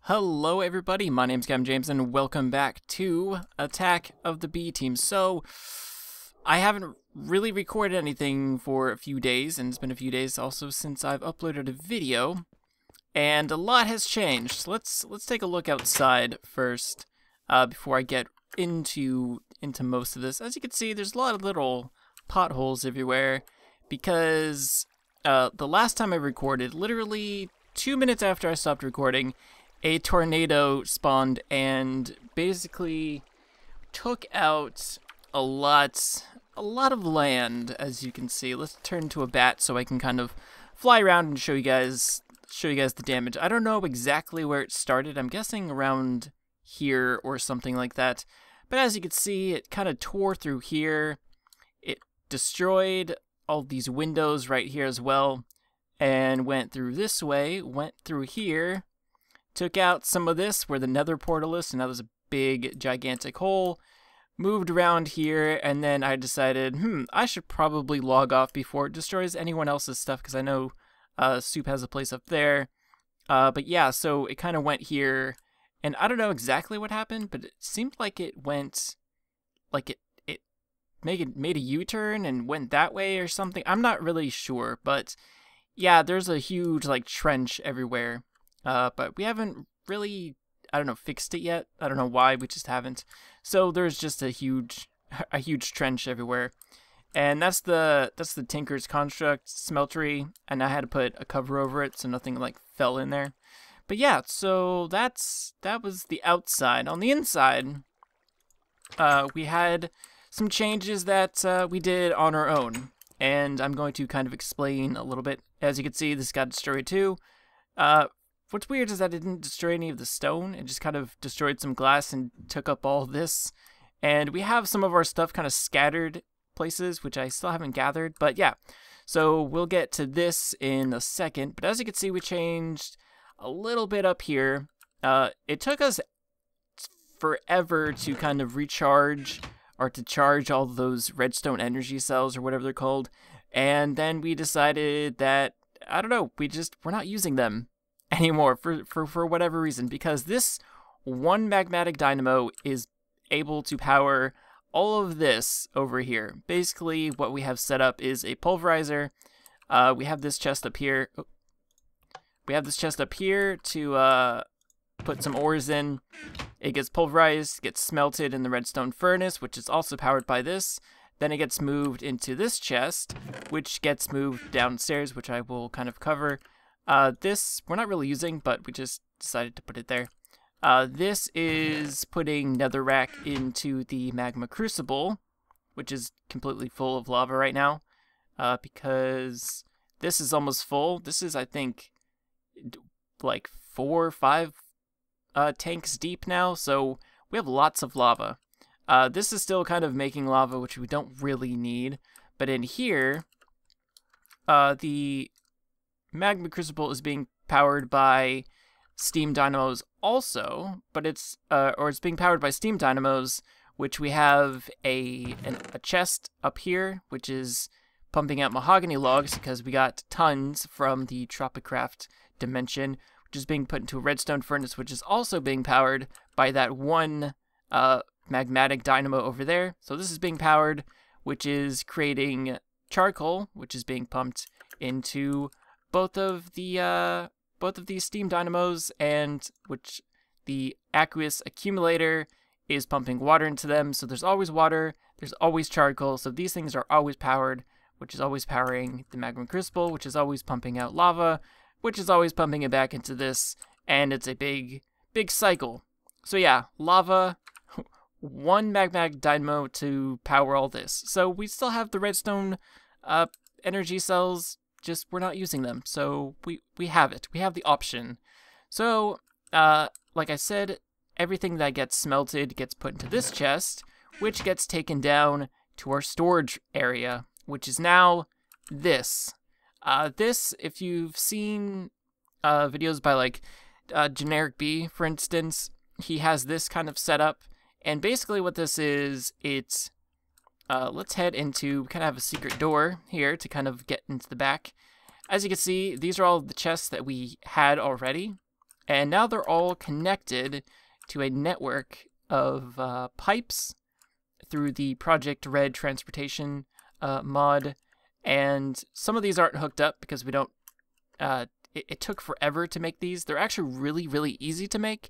Hello everybody, my name's Captain James and welcome back to Attack of the B Team. So, I haven't really recorded anything for a few days, and it's been a few days also since I've uploaded a video, and a lot has changed. So let's take a look outside first, before I get into most of this. As you can see, there's a lot of little potholes everywhere, because the last time I recorded, literally 2 minutes after I stopped recording, a tornado spawned and basically took out a lot of land, as you can see. Let's turn to a bat so I can kind of fly around and show you guys the damage. I don't know exactly where it started. I'm guessing around here or something like that. But as you can see, it kind of tore through here. It destroyed all these windows right here as well, and went through this way, went through here, took out some of this where the nether portal is, and now there's a big gigantic hole, moved around here, and then I decided, I should probably log off before it destroys anyone else's stuff, because I know Soup has a place up there. But yeah, so it kind of went here, and I don't know exactly what happened, but it seemed like it went, like it made a U-turn and went that way or something. I'm not really sure, but yeah, there's a huge like trench everywhere. But we haven't really, I don't know, fixed it yet. I don't know why, we just haven't. So there's just a huge trench everywhere. And that's the Tinker's Construct smeltery, and I had to put a cover over it so nothing like fell in there. But yeah, so that was the outside. On the inside, we had some changes that we did on our own, and I'm going to kind of explain a little bit. As you can see, this got destroyed too. What's weird is that it didn't destroy any of the stone. It just kind of destroyed some glass and took up all this. And we have some of our stuff kind of scattered places, which I still haven't gathered. But yeah, so we'll get to this in a second. But as you can see, we changed a little bit up here. It took us forever to kind of recharge or to charge all those redstone energy cells or whatever they're called. And then we decided that, I don't know, we're not using them anymore for whatever reason, because this one magmatic dynamo is able to power all of this over here. Basically, what we have set up is a pulverizer. We have this chest up here. We have this chest up here to put some ores in. It gets pulverized, gets smelted in the redstone furnace, which is also powered by this. Then it gets moved into this chest, which gets moved downstairs, which I will kind of cover. This we're not really using, but we just decided to put it there. This is putting netherrack into the magma crucible, which is completely full of lava right now, because this is almost full. This is, I think, like 4 or 5 tanks deep now, so we have lots of lava. This is still kind of making lava, which we don't really need, but in here, the magma crucible is being powered by steam dynamos also, but it's being powered by steam dynamos, which we have a chest up here, which is pumping out mahogany logs because we got tons from the Tropicraft dimension, which is being put into a redstone furnace, which is also being powered by that one magmatic dynamo over there. So this is being powered, which is creating charcoal, which is being pumped into both of these steam dynamos, and which the aqueous accumulator is pumping water into them. So there's always water, there's always charcoal, so these things are always powered, which is always powering the magma crucible, which is always pumping out lava, which is always pumping it back into this, and it's a big cycle. So yeah, lava, one magmatic dynamo to power all this. So we still have the redstone energy cells, just we're not using them, so we have it. We have the option. So, like I said, everything that gets smelted gets put into this chest, which gets taken down to our storage area, which is now this. This, if you've seen videos by like Generic B, for instance, he has this kind of setup, and basically what this is, it's let's head into, we kind of have a secret door here to kind of get into the back. As you can see, these are all the chests that we had already. And now they're all connected to a network of pipes through the Project Red transportation mod. And some of these aren't hooked up because we don't, it took forever to make these. They're actually really, really easy to make,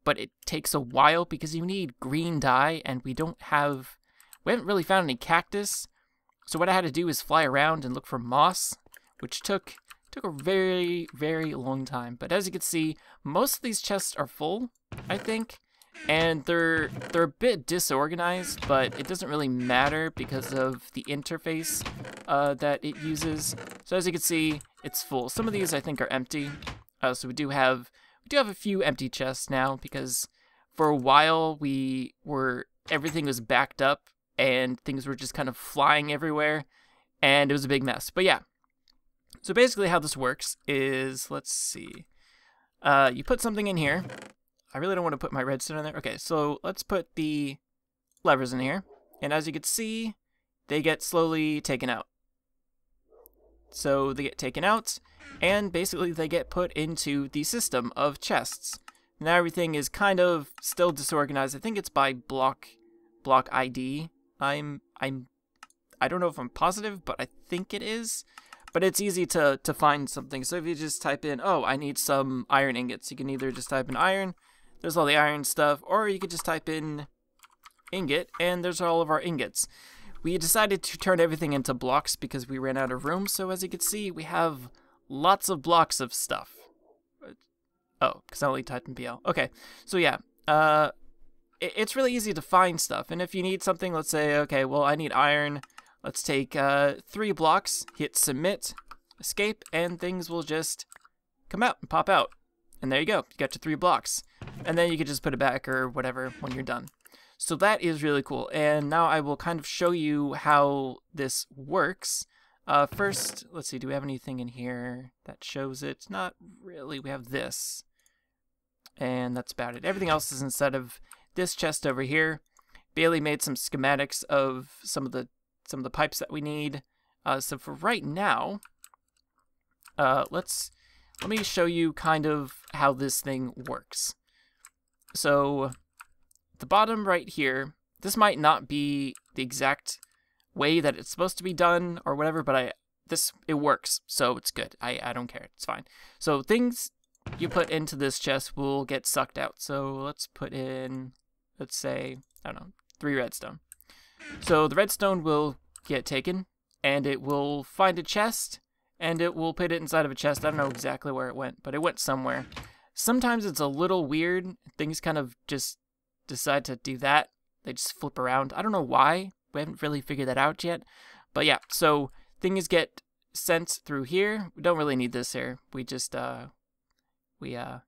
but it takes a while because you need green dye, and we haven't really found any cactus. So what I had to do is fly around and look for moss, which took a very, very long time. But as you can see, most of these chests are full, I think. And they're a bit disorganized, but it doesn't really matter because of the interface that it uses. So as you can see, it's full. Some of these I think are empty. So we do have a few empty chests now because for a while everything was backed up and things were just kind of flying everywhere, and it was a big mess. But yeah. So basically how this works is, let's see. You put something in here. I really don't want to put my redstone in there. Okay, so let's put the levers in here. And as you can see, they get slowly taken out. So they get taken out, and basically they get put into the system of chests. Now everything is kind of still disorganized. I think it's by block ID. I don't know if I'm positive, but I think it is. But it's easy to find something. So if you just type in, oh, I need some iron ingots, you can either just type in iron, there's all the iron stuff, or you could just type in ingot, and there's all of our ingots. We decided to turn everything into blocks because we ran out of room, so as you can see, we have lots of blocks of stuff. Oh, because I only typed in PL. Okay, so yeah, it's really easy to find stuff, and if you need something, let's say, okay, well, I need iron. Let's take 3 blocks, hit submit, escape, and things will just come out and pop out. And there you go, you got your 3 blocks. And then you can just put it back or whatever when you're done. So that is really cool. And now I will kind of show you how this works. First, let's see, do we have anything in here that shows it? Not really, we have this. And that's about it. Everything else is inside of this chest over here. Bailey made some schematics of some of the pipes that we need. So for right now, let me show you kind of how this thing works. So the bottom right here, this might not be the exact way that it's supposed to be done or whatever, but it works, so it's good. I don't care, it's fine. So things you put into this chest will get sucked out. So let's put in, let's say, I don't know, 3 redstone. So the redstone will get taken, and it will find a chest, and it will put it inside of a chest. I don't know exactly where it went, but it went somewhere. Sometimes it's a little weird. Things kind of just decide to do that. They just flip around. I don't know why. We haven't really figured that out yet. But yeah, so things get sent through here. We don't really need this here. We just, yeah,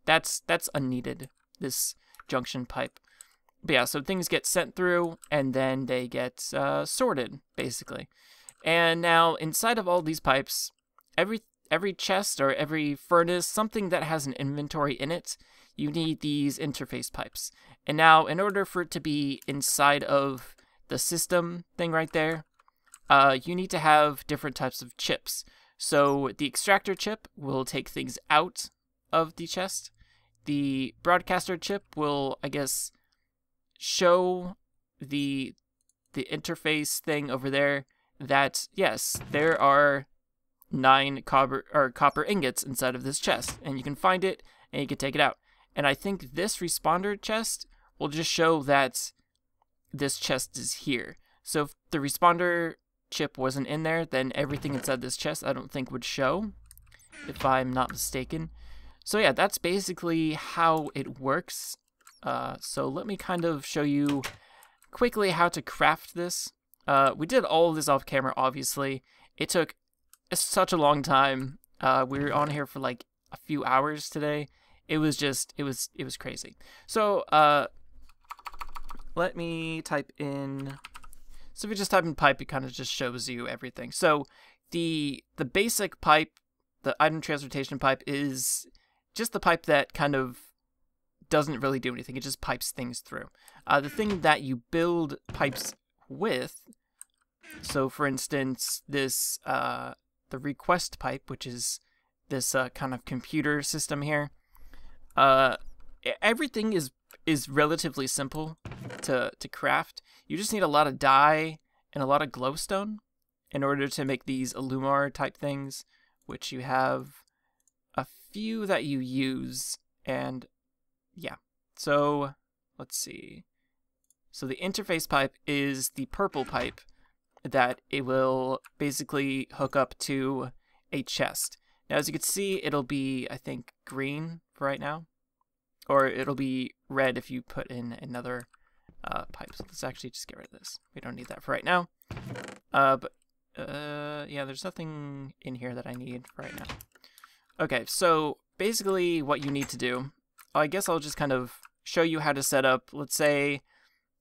that's unneeded, this junction pipe. But yeah, so things get sent through, and then they get sorted, basically. And now, inside of all these pipes, every chest or every furnace, something that has an inventory in it, you need these interface pipes. And now, in order for it to be inside of the system thing right there, you need to have different types of chips. So the extractor chip will take things out of the chest. The broadcaster chip will, I guess, show the interface thing over there that, yes, there are 9 copper ingots inside of this chest, and you can find it and you can take it out. And I think this responder chest will just show that this chest is here. So if the responder chip wasn't in there, then everything inside this chest I don't think would show, if I'm not mistaken. So yeah, that's basically how it works. So let me kind of show you quickly how to craft this. We did all of this off camera, obviously. It took such a long time. We were on here for like a few hours today. It was crazy. So let me type in. So if you just type in pipe, it kind of just shows you everything. So the basic pipe, the item transportation pipe, is just the pipe that kind of doesn't really do anything. It just pipes things through. The thing that you build pipes with, so for instance, this the request pipe, which is this kind of computer system here, Uh, everything is relatively simple to craft. You just need a lot of dye and a lot of glowstone in order to make these Illumar type things, which you have a few that you use. And yeah, so let's see. So the interface pipe is the purple pipe that it will basically hook up to a chest. Now, as you can see, it'll be, I think, green for right now, or it'll be red if you put in another pipe. So let's actually just get rid of this. We don't need that for right now. Yeah, there's nothing in here that I need for right now. Okay, so basically what you need to do, I guess I'll just kind of show you how to set up. Let's say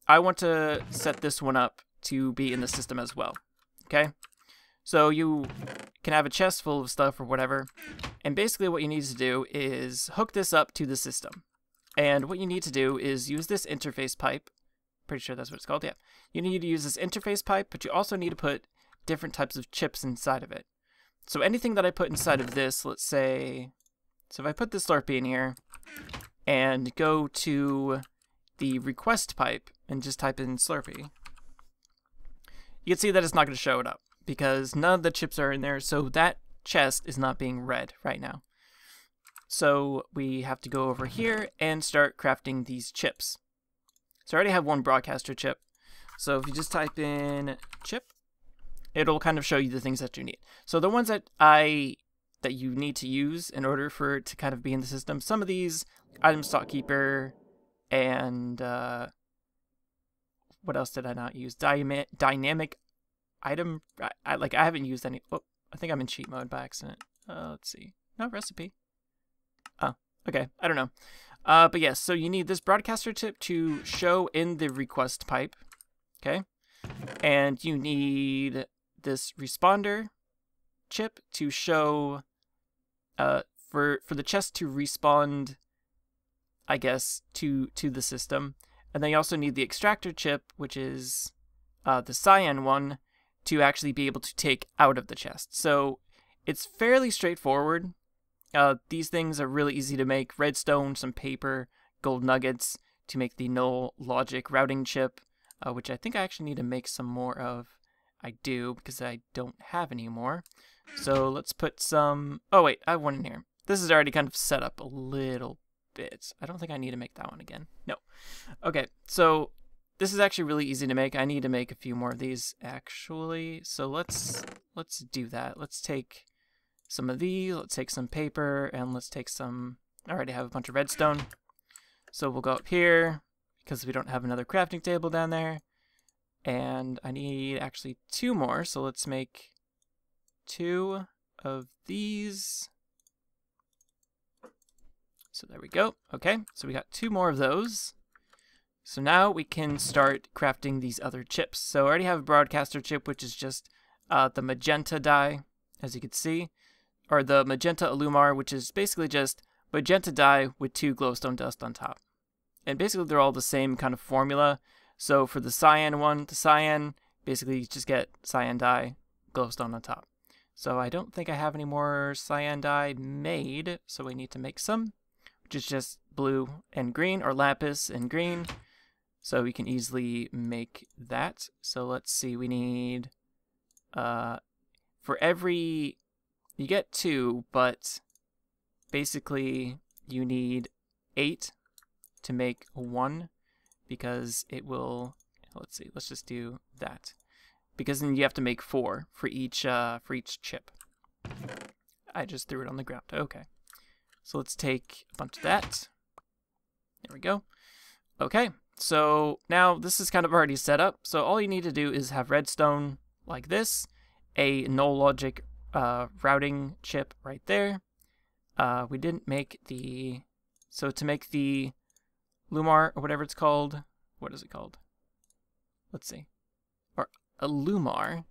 I want to set this one up to be in the system as well. Okay, so you can have a chest full of stuff or whatever, and basically what you need to do is hook this up to the system. And what you need to do is use this interface pipe. Pretty sure that's what it's called, yeah. You need to use this interface pipe, but you also need to put different types of chips inside of it. So anything that I put inside of this, let's say, so if I put this Slurpee in here and go to the request pipe and just type in Slurpee, you can see that it's not going to show it up because none of the chips are in there, so that chest is not being read right now. So we have to go over here and start crafting these chips. So I already have one broadcaster chip. So if you just type in chip, it'll kind of show you the things that you need. So the ones that you need to use in order for it to kind of be in the system, some of these, item stock keeper, and what else did I not use? Dynamic item. I haven't used any. Oh, I think I'm in cheat mode by accident. Let's see. No recipe. Oh, okay. I don't know. But yes, so you need this broadcaster chip to show in the request pipe. Okay. And you need this responder chip to show for the chest to respond, I guess, to the system. And then you also need the extractor chip, which is the cyan one, to actually be able to take out of the chest. So it's fairly straightforward. These things are really easy to make. Redstone, some paper, gold nuggets to make the null logic routing chip, which I think I actually need to make some more of. I do, because I don't have any more. So let's put some... Oh wait, I have one in here. This is already kind of set up a little bit. I don't think I need to make that one again. No. Okay, so this is actually really easy to make. I need to make a few more of these, actually. So let's do that. Let's take some of these, let's take some paper, and let's take some... I already have a bunch of redstone. So we'll go up here, because we don't have another crafting table down there. And I need actually 2 more, so let's make 2 of these. So there we go. Okay, so we got 2 more of those. So now we can start crafting these other chips. So I already have a broadcaster chip, which is just the magenta dye, as you can see. Or the magenta Illumar, which is basically just magenta dye with 2 glowstone dust on top. And basically they're all the same kind of formula. So for the cyan one, the cyan, basically you just get cyan dye, glowstone on top. So I don't think I have any more cyan dye made, so we need to make some, which is just blue and green, or lapis and green. So we can easily make that. So let's see, we need, for every, you get 2, but basically you need 8 to make 1, because it will, let's see, let's just do that. Because then you have to make 4 for each chip. I just threw it on the ground. Okay. So let's take a bunch of that. There we go. Okay. So now this is kind of already set up. So all you need to do is have redstone like this, a null logic routing chip right there. We didn't make the, so to make the Lumar, or whatever it's called, what is it called? Let's see. Or a Lumar,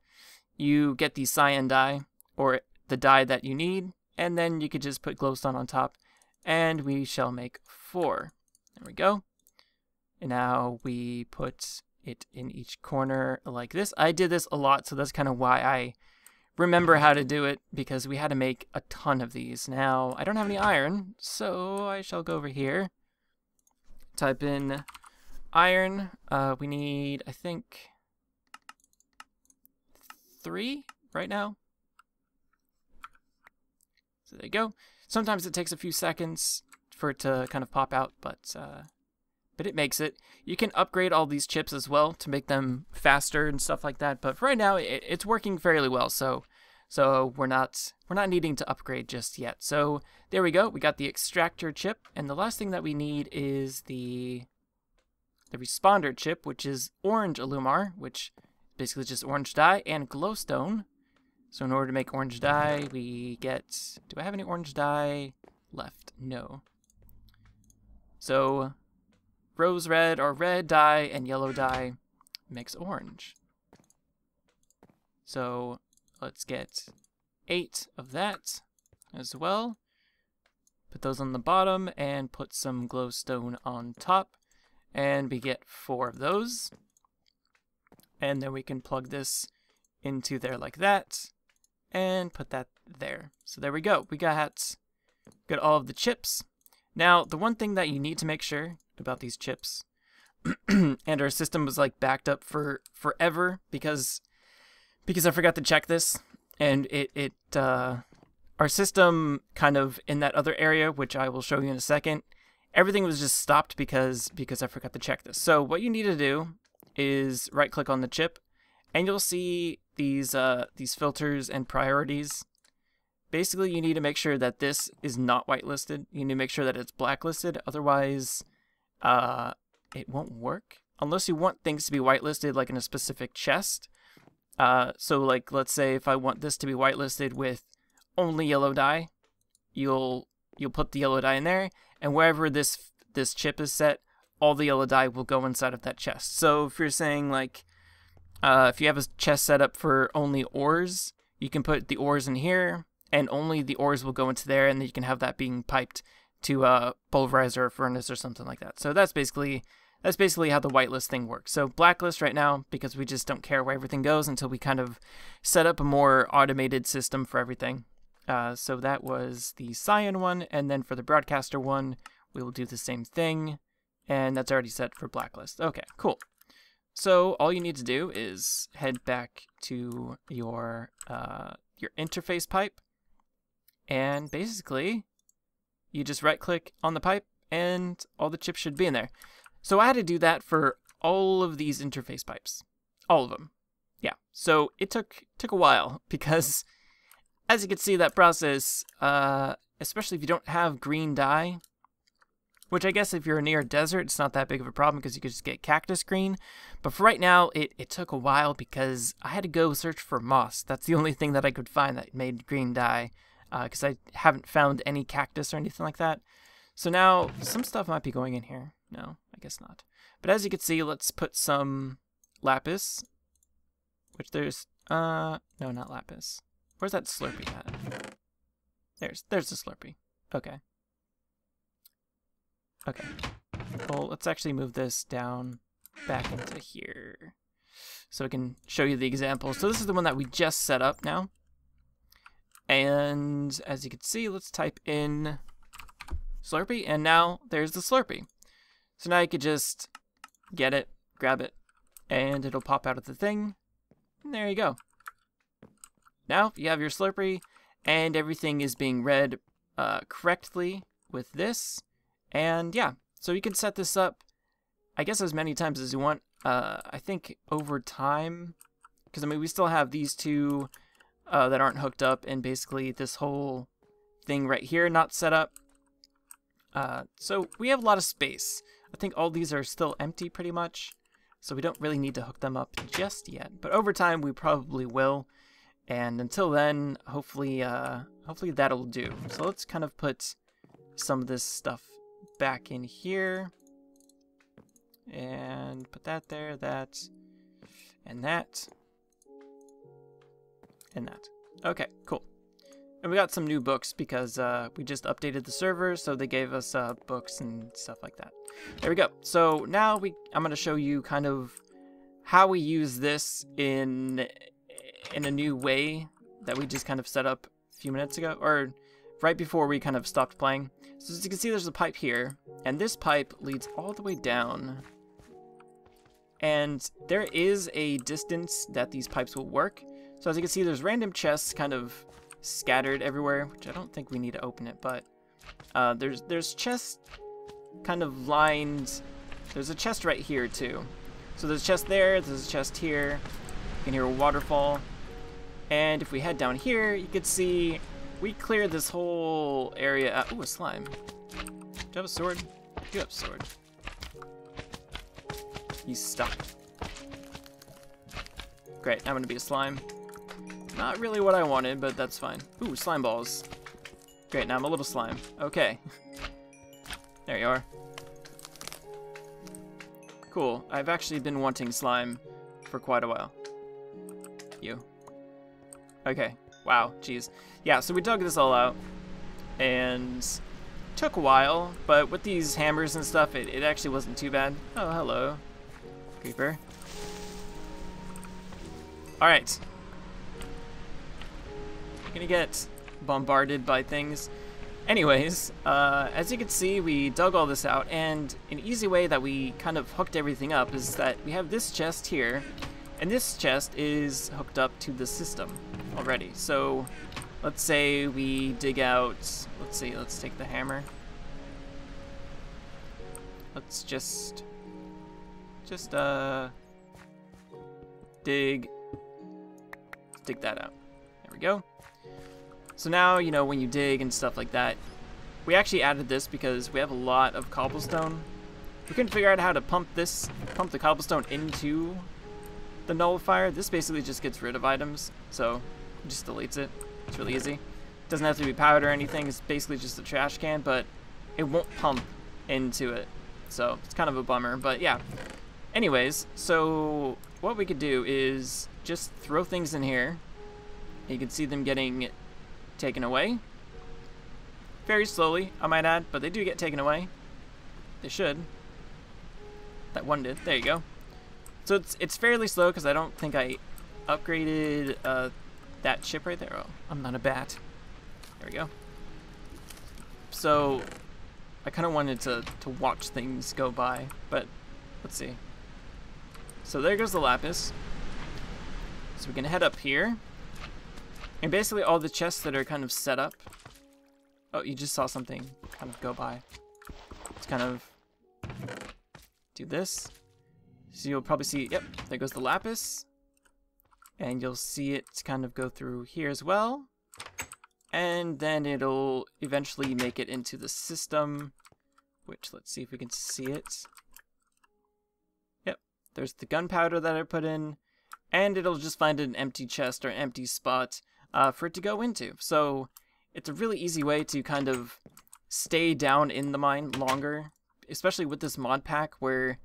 you get the cyan dye, or the dye that you need, and then you could just put glowstone on top, and we shall make 4. There we go. And now we put it in each corner like this. I did this a lot, so that's kind of why I remember how to do it because we had to make a ton of these. Now, I don't have any iron, so I shall go over here. Type in iron. We need, I think, 3 right now. So there you go. Sometimes it takes a few seconds for it to kind of pop out, but it makes it. You can upgrade all these chips as well to make them faster and stuff like that. But for right now, it's working fairly well. So we're not needing to upgrade just yet. So there we go. We got the extractor chip, and the last thing that we need is the responder chip, which is orange Illumar, which basically just orange dye and glowstone. So in order to make orange dye, we get... Do I have any orange dye left? No. So rose red or red dye and yellow dye makes orange. So let's get 8 of that as well. Put those on the bottom and put some glowstone on top. And we get 4 of those. And then we can plug this into there like that. And put that there. So there we go. We got all of the chips. Now, the one thing that you need to make sure about these chips, and our system was like backed up for forever because I forgot to check this, and our system kind of in that other area, which I will show you in a second, everything was just stopped because I forgot to check this. So what you need to do is right click on the chip, and you'll see these filters and priorities. Basically, you need to make sure that this is not whitelisted. You need to make sure that it's blacklisted. Otherwise, it won't work unless you want things to be whitelisted, like in a specific chest. So, like, let's say if I want this to be whitelisted with only yellow dye, you'll put the yellow dye in there, and wherever this chip is set, all the yellow dye will go inside of that chest. So if you're saying like, if you have a chest set up for only ores, you can put the ores in here, and only the ores will go into there, and then you can have that being piped to a pulverizer or furnace or something like that. So that's basically how the whitelist thing works. So blacklist right now, because we just don't care where everything goes until we kind of set up a more automated system for everything. So that was the cyan one, and then for the broadcaster one, we will do the same thing, and that's already set for blacklist. Okay, cool. So all you need to do is head back to your interface pipe, and basically you just right click on the pipe and all the chips should be in there. So I had to do that for all of these interface pipes, all of them. Yeah, so it took a while because, as you can see, that process, especially if you don't have green dye, which I guess if you're near a desert, it's not that big of a problem because you could just get cactus green. But for right now, it took a while because I had to go search for moss. That's the only thing that I could find that made green dye, because I haven't found any cactus or anything like that. So now, some stuff might be going in here. No, I guess not. But as you can see, let's put some lapis, which there's, no, not lapis. Where's that Slurpee at? There's the Slurpee. Okay. Okay. Well, let's actually move this down back into here so I can show you the example. So this is the one that we just set up now. And as you can see, let's type in Slurpee, and now there's the Slurpee. So now you could just get it, grab it, and it'll pop out of the thing. And there you go. Now you have your Slurpee, and everything is being read correctly with this. And yeah, so you can set this up, I guess, as many times as you want. I think over time, because I mean, we still have these two that aren't hooked up, and basically this whole thing right here not set up. So we have a lot of space. I think all these are still empty pretty much, so we don't really need to hook them up just yet. But over time, we probably will. And until then, hopefully that'll do. So let's kind of put some of this stuff back in here. And put that there, that, and that. And that. Okay, cool. And we got some new books because we just updated the server, so they gave us books and stuff like that. There we go. So now I'm going to show you kind of how we use this in a new way that we just kind of set up a few minutes ago, or right before we kind of stopped playing. So as you can see, there's a pipe here, and this pipe leads all the way down. And there is a distance that these pipes will work. So as you can see, there's random chests kind of scattered everywhere, which I don't think we need to open it, but there's chests kind of lined. There's a chest right here too. So there's a chest there, there's a chest here. You can hear a waterfall. And if we head down here, you can see we cleared this whole area. Ooh, a slime. Do you have a sword? You have a sword. He's stuck. Great, I'm gonna be a slime. Not really what I wanted, but that's fine. Ooh, slime balls. Great, now I'm a little slime. Okay. There you are. Cool. I've actually been wanting slime for quite a while. You. Okay. Wow, jeez. Yeah, so we dug this all out, and took a while, but with these hammers and stuff, it actually wasn't too bad. Oh, hello, creeper. Alright. Gonna get bombarded by things. Anyways, as you can see, we dug all this out, and an easy way that we kind of hooked everything up is that we have this chest here, and this chest is hooked up to the system already. So let's say we dig out, let's take the hammer. Let's just dig that out. There we go. So now, you know, when you dig and stuff like that, we actually added this because we have a lot of cobblestone. We couldn't figure out how to pump the cobblestone into the nullifier. This basically just gets rid of items, so it just deletes it. It's really easy. Doesn't have to be powered or anything. It's basically just a trash can, but it won't pump into it. So it's kind of a bummer, but yeah. Anyways, so what we could do is just throw things in here. You can see them getting taken away. Very slowly, I might add, but they do get taken away. They should. That one did. There you go. So it's fairly slow because I don't think I upgraded that chip right there. Oh, I'm not a bat. There we go. So I kind of wanted to watch things go by, but let's see. So there goes the lapis. So we can head up here. And basically all the chests that are kind of set up. Oh, you just saw something kind of go by. Let's kind of do this. So you'll probably see, yep, there goes the lapis. And you'll see it kind of go through here as well. And then it'll eventually make it into the system, which, let's see if we can see it. Yep, there's the gunpowder that I put in. And it'll just find an empty chest or an empty spot for it to go into. So it's a really easy way to kind of stay down in the mine longer, especially with this mod pack where,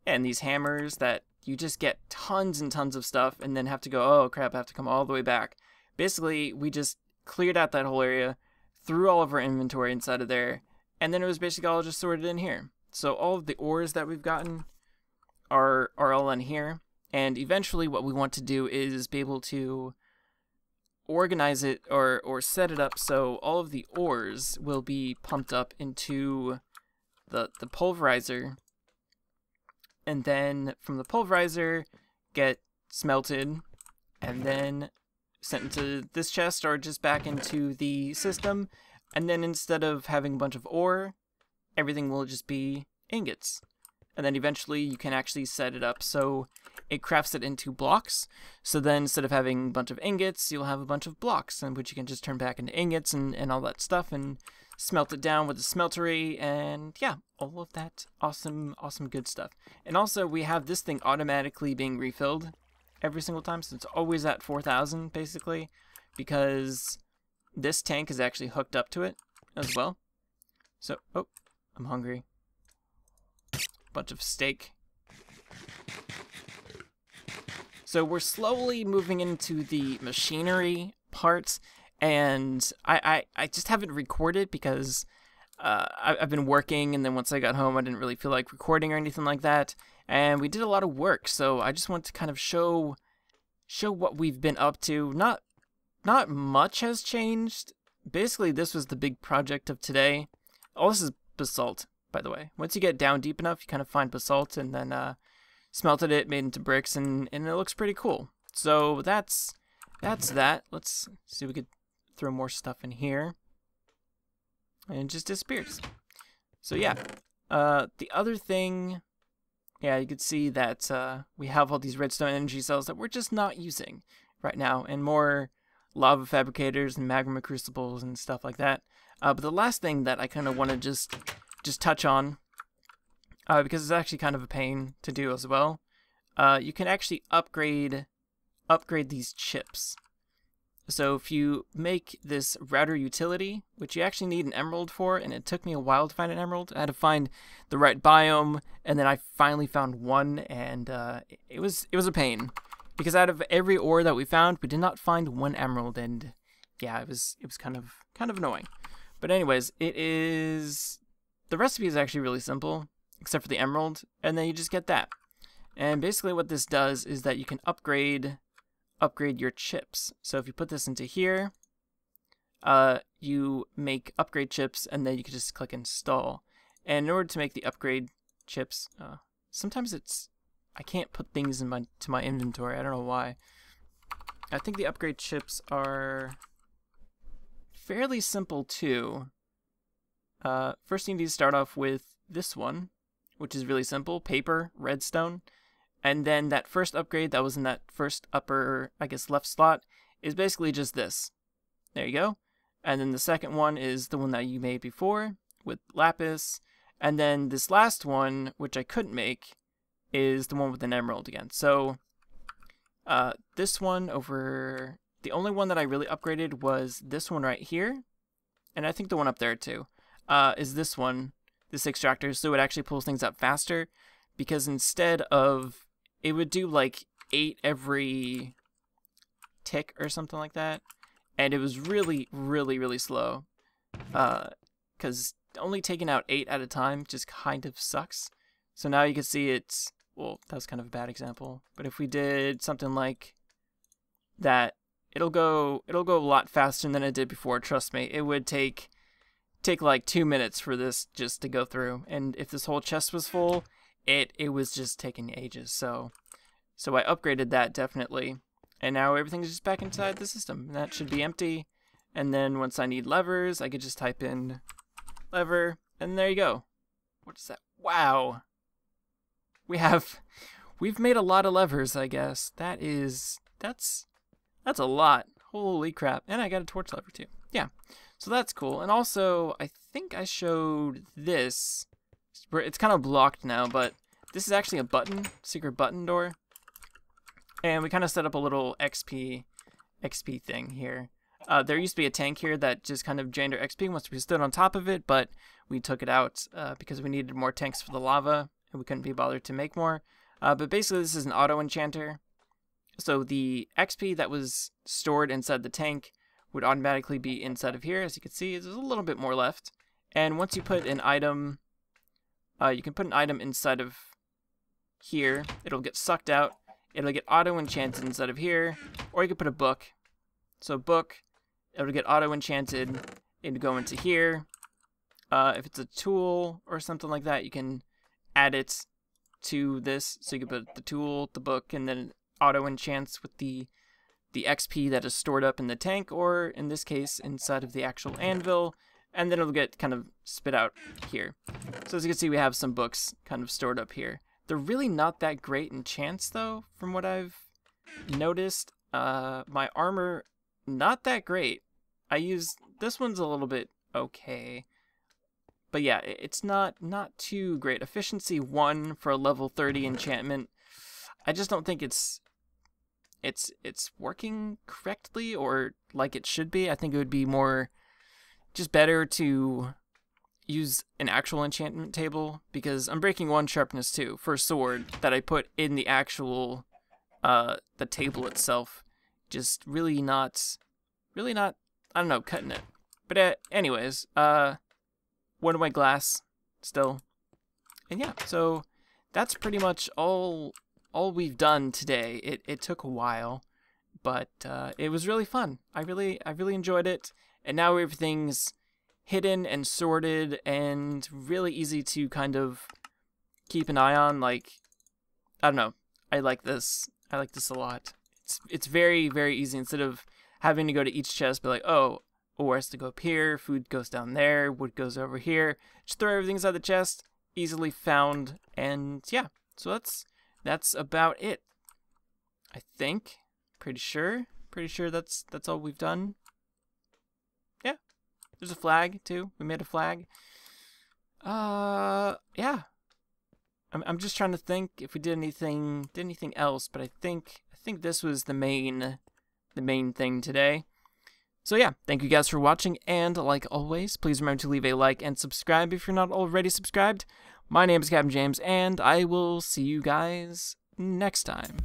and these hammers that you just get tons and tons of stuff and then have to go, oh crap, I have to come all the way back. Basically, we just cleared out that whole area, threw all of our inventory inside of there, and then it was basically all just sorted in here. So all of the ores that we've gotten are all in here. And eventually what we want to do is be able to organize it or set it up so all of the ores will be pumped up into the pulverizer, and then from the pulverizer get smelted and then sent into this chest or just back into the system. And then instead of having a bunch of ore, everything will just be ingots. And then eventually you can actually set it up so it crafts it into blocks. So then instead of having a bunch of ingots, you'll have a bunch of blocks, and which you can just turn back into ingots and all that stuff and smelt it down with the smeltery, and yeah, all of that awesome good stuff. And also we have this thing automatically being refilled every single time, so it's always at 4,000 basically, because this tank is actually hooked up to it as well. So, oh, I'm hungry. Bunch of steak. So we're slowly moving into the machinery parts, and I just haven't recorded because I've been working, and then once I got home I didn't really feel like recording or anything like that, and we did a lot of work, so I just want to kind of show what we've been up to. Not not much has changed. Basically, this was the big project of today. All this is basalt, by the way. Once you get down deep enough, you kind of find basalt and then smelted it, made into bricks, and it looks pretty cool. So that's that. Let's see if we could throw more stuff in here. And it just disappears. So yeah, the other thing, yeah, you could see that we have all these redstone energy cells that we're just not using right now, and more lava fabricators and magma crucibles and stuff like that. But the last thing that I kind of want to just touch on, because it's actually kind of a pain to do as well, you can actually upgrade these chips. So if you make this router utility, which you actually need an emerald for, and it took me a while to find an emerald. I had to find the right biome, and then I finally found one, and it was a pain, because out of every ore that we found, we did not find one emerald, and yeah, it was kind of annoying. But anyways, the recipe is actually really simple, except for the emerald, and then you just get that. And basically what this does is that you can upgrade your chips. So if you put this into here, you make upgrade chips, and then you can just click install. And in order to make the upgrade chips, sometimes I can't put things to my inventory. I don't know why. I think the upgrade chips are fairly simple too. First you need to start off with this one, which is really simple: paper, redstone. And then that first upgrade that was in that first upper, I guess, left slot is basically just this. There you go. And then the second one is the one that you made before with lapis. And then this last one, which I couldn't make, is the one with an emerald again. So this one over, the only one that I really upgraded was this one right here. And I think the one up there too, is this one, this extractor. So it actually pulls things up faster, because instead of, it would do like 8 every tick or something like that, and it was really, really, really slow, because only taking out 8 at a time just kind of sucks. So now you can see it's, well, that was kind of a bad example, but if we did something like that, it'll go a lot faster than it did before. Trust me, it would take like 2 minutes for this just to go through, and if this whole chest was full, it was just taking ages. So I upgraded that definitely, and now everything's just back inside the system, and that should be empty. And then once I need levers, I could just type in lever, and there you go. What is that? Wow, we've made a lot of levers, I guess. That's a lot. Holy crap. And I got a torch lever too. Yeah, so that's cool. And also, I think I showed this. It's kind of blocked now, but this is actually a button, secret button door. And we kind of set up a little XP thing here. There used to be a tank here that just kind of drained our XP once we stood on top of it, but we took it out because we needed more tanks for the lava, and we couldn't be bothered to make more. But basically this is an auto enchanter. So the XP that was stored inside the tank would automatically be inside of here. As you can see, there's a little bit more left. And once you put an item, you can put an item inside of here. It'll get sucked out. It'll get auto-enchanted inside of here. Or you could put a book. So book, it'll get auto-enchanted. It'll go into here. If it's a tool or something like that, you can add it to this. So you can put the tool, the book, and then auto-enchants with the XP that is stored up in the tank, or in this case, inside of the actual anvil. And then it'll get kind of spit out here. So as you can see, we have some books kind of stored up here. They're really not that great enchants though, from what I've noticed. My armor, not that great. This one's a little bit okay. But yeah, it's not too great. Efficiency 1 for a level 30 enchantment. I just don't think it's working correctly or like it should be. I think it would be more just better to use an actual enchantment table, because Unbreaking 1 Sharpness 2 for a sword that I put in the actual the table itself, just really not, I don't know, cutting it. But anyways, one of my glass still. And yeah, so that's pretty much all we've done today. It took a while, but it was really fun. I really enjoyed it, and now everything's hidden and sorted and really easy to kind of keep an eye on. Like, I don't know, I like this a lot. It's very, very easy. Instead of having to go to each chest, be like, oh, ore has to go up here, food goes down there, wood goes over here. Just throw everything inside the chest, easily found, and yeah. So that's about it. I think. Pretty sure that's all we've done. Yeah. There's a flag too. We made a flag. Yeah. I'm just trying to think if we did anything else, but I think this was the main thing today. So yeah, thank you guys for watching, and like always, please remember to leave a like and subscribe if you're not already subscribed. My name is Captain James, and I will see you guys next time.